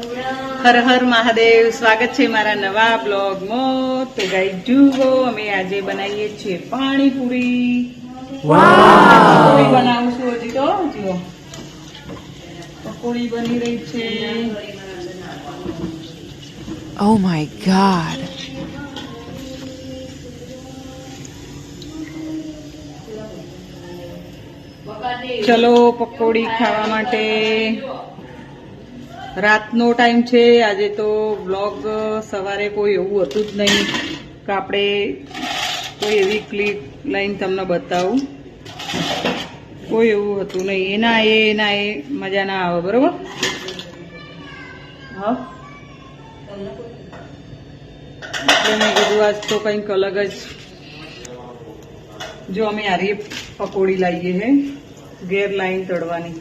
હર હર મહાદેવ, સ્વાગત છે મારા નવા બ્લોગમાં। તો ગાઈસ જુઓ, અમે આજે બનાવીએ છીએ પાણીપુરી। પકોડી બનાવું છું હજી તો જુઓ, પકોડી બની રહી છે। Oh my god. ચલો પકોડી ખાવા માટે। રાતનો ટાઈમ છે આજે, તો બ્લોગ સવારે કોઈ એવું હતું જ નહીં કે આપણે કોઈ એવી ક્લિપ લઈને તમને બતાવું, કોઈ એવું હતું નહીં। એના એ મજા ના આવે, બરોબર? હા, એટલે મેં કીધું આજ તો કંઈક અલગ જ। જો અમે આરી પકોડી લાવીએ છે, ઘેર લાઈન તળવાની।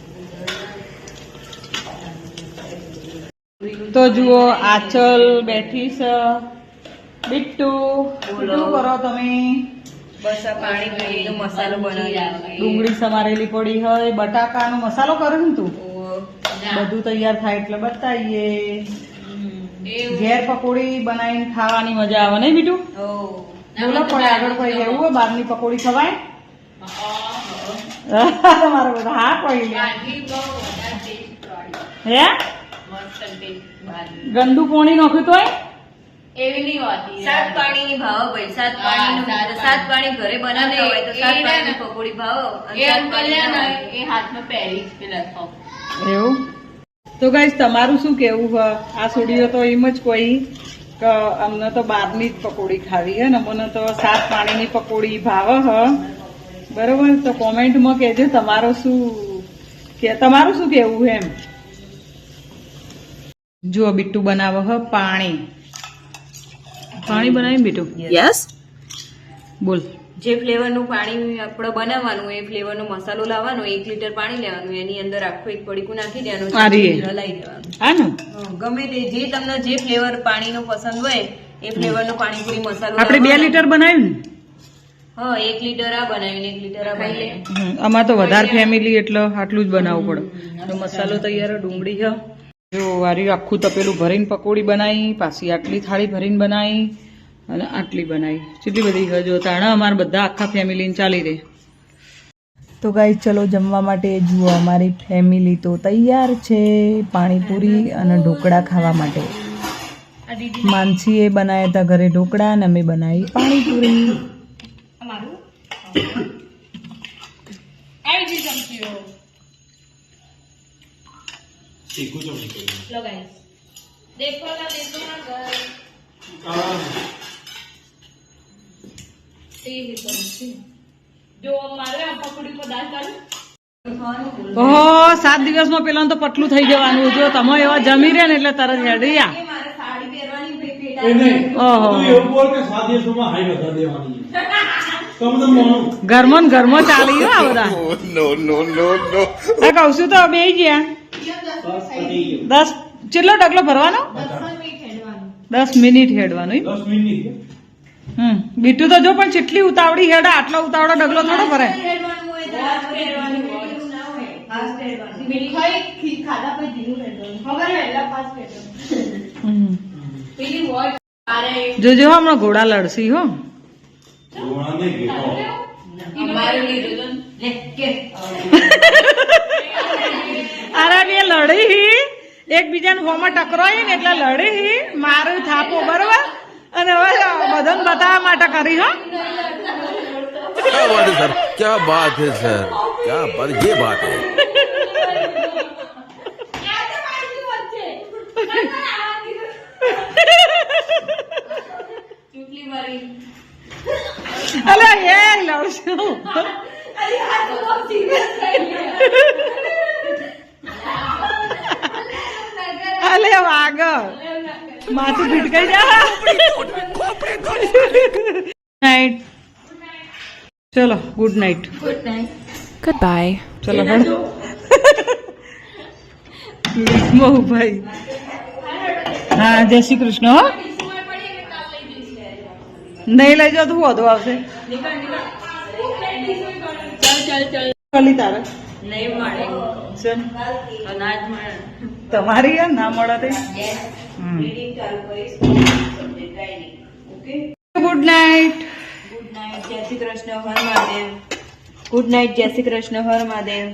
તો જુઓ, આચલ બેઠી છે। બિટ્ટુ શું કરો તમે? બસ આ પાણીપુરીનો મસાલો બનાવી, ડુંગળી સમારેલી પડી હોય, બટાકાનો મસાલો કરે ને તું? બધું તૈયાર થાય એટલે બતાવીએ। ઘેર પકોડી બનાવીને ખાવાની મજા આવે નહીં બીટુ? બોલો પડે આગળ કોઈ એવું હોય બહારની પકોડી ખવાય? તમારે બધા હા કોઈ હે ગંદુ પાણી નાખ્યું તોય એવી નહીં હોતી। સાત પાણીની ભાવ ભાઈ, સાત પાણી ઘરે બનાવતા હોય તો સાત પાણીની પકોડી ભાવ। એ અંકલ એ હાથમાં પહેરી જ પેલા એવું। તો ગાઈસ તમારું શું કેવું છે? આ છોડીઓ તો એમ જ કોઈ કે અમને તો બહારની જ પકોડી ખાવી હે ને, મને તો સાત પાણીની પકોડી ભાવે હ, બરોબર? તો કોમેન્ટમાં કહેજો તમારું શું કેવું એમ। જુઓ બિટ્ટુ બનાવે હ પાણી બનાવી બીટુ? Yes? બોલ। જે ફ્લેવરનું પાણી આપણે બનાવવાનું, એ ફ્લેવરનો મસાલો લાવવાનો, 1 લીટર પાણી લેવાનું, એની અંદર આખું એક પડીકું નાખી દેવાનું, હલાઈ દેવાનું। હા ને, ગમે તે જે તમને જે ફ્લેવર પાણીનો પસંદ હોય એ ફ્લેવરનો પાણીપુરી મસાલો આપણે 2 લીટર બનાવ્યું ને? હા, 1 લીટર આ બનાવીને 1 લીટર આ બનાવીને। આમાં તો વધારે ફેમિલી એટલે આટલું જ બનાવવું પડે। તો મસાલો તૈયાર, ડુંગળી છે, જો વારી આખું તપેલું ભરીને પકોડી બનાવી, પાછી આટલી થાળી ભરીને બનાવી અને આટલી બનાવી, કેટલી બધી છે જો તાણા અમારે બધા આખા ફેમિલીને ચાલી રહે। તો ગાઈસ ચલો જમવા માટે। જુઓ અમારી ફેમિલી તો તૈયાર છે પાણીપુરી અને ઢોકળા ખાવા માટે। માનસીએ બનાવ્યા હતા ઘરે ઢોકળા અને અમે બનાવી પાણીપુરી। ઓહો, 7 દિવસમાં પેલા તો પતલું થઈ જવાનું। જો તમે એવા જમી રહ્યા ને એટલે તરત હેડી જા। ઘરમાં ને ઘરમાં ચાલી ગયો આ બધા। કહું છું તો બે ગયા 10 કેટલો ડગલો ભરવાનો? 10 મિનિટ હેડવાનું। બીટુ તો જો પણ કેટલી ઉતાવળી હેડા, આટલો ઉતાવળો ડગલો થોડો ભરાય। જોજો હમણાં ઘોડા લડશી હો। અરે બે લડી એકબીજાને હોમાં ટકરાય ને એટલે લડી મારું થાપો, બરોબર? અને હવે બધાને બતાવવા માટે કરી હો। क्या बात है सर, क्या बात है सर, क्या बात, ये बात है। અલે એ લડશું અલે વાગ માથું ભીટકાઈ જા। નાઈટ, ચલો ગુડ નાઈટ। Goodbye. ચલો હેડો ભાઈ। હા, જય શ્રી કૃષ્ણ હો। નહીં લઈ જાઓ તો વધુ આવશે। ચાલ તારે નહીં મળે ચલ અનાજ મળે તમારી યાર ના મળે તે રીડિંગ ચાલુ કરીશ okay good night good night જય શ્રી કૃષ્ણ હર મહાદેવ ગુડ નાઇટ જય શ્રી કૃષ્ણ હર મહાદેવ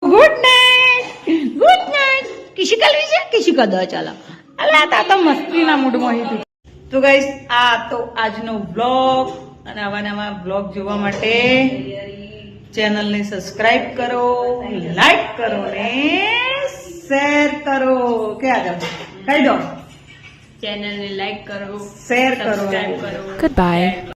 ગુડ નાઇટ કિસી કલ વિશે કિસી કા દો ચાલો અલ્લા તા તો મસ્તીના મૂડમાં હતી તો ગાઈસ આ તો આજનો વ્લોગ અને આવા નવા વ્લોગ જોવા માટે ચેનલને સબસ્ક્રાઇબ કરો લાઈક કરો ને શેર કરો કે આગળ કહી દો ચેનલને લાઈક કરો શેર કરો સબસ્ક્રાઇબ કરો Goodbye.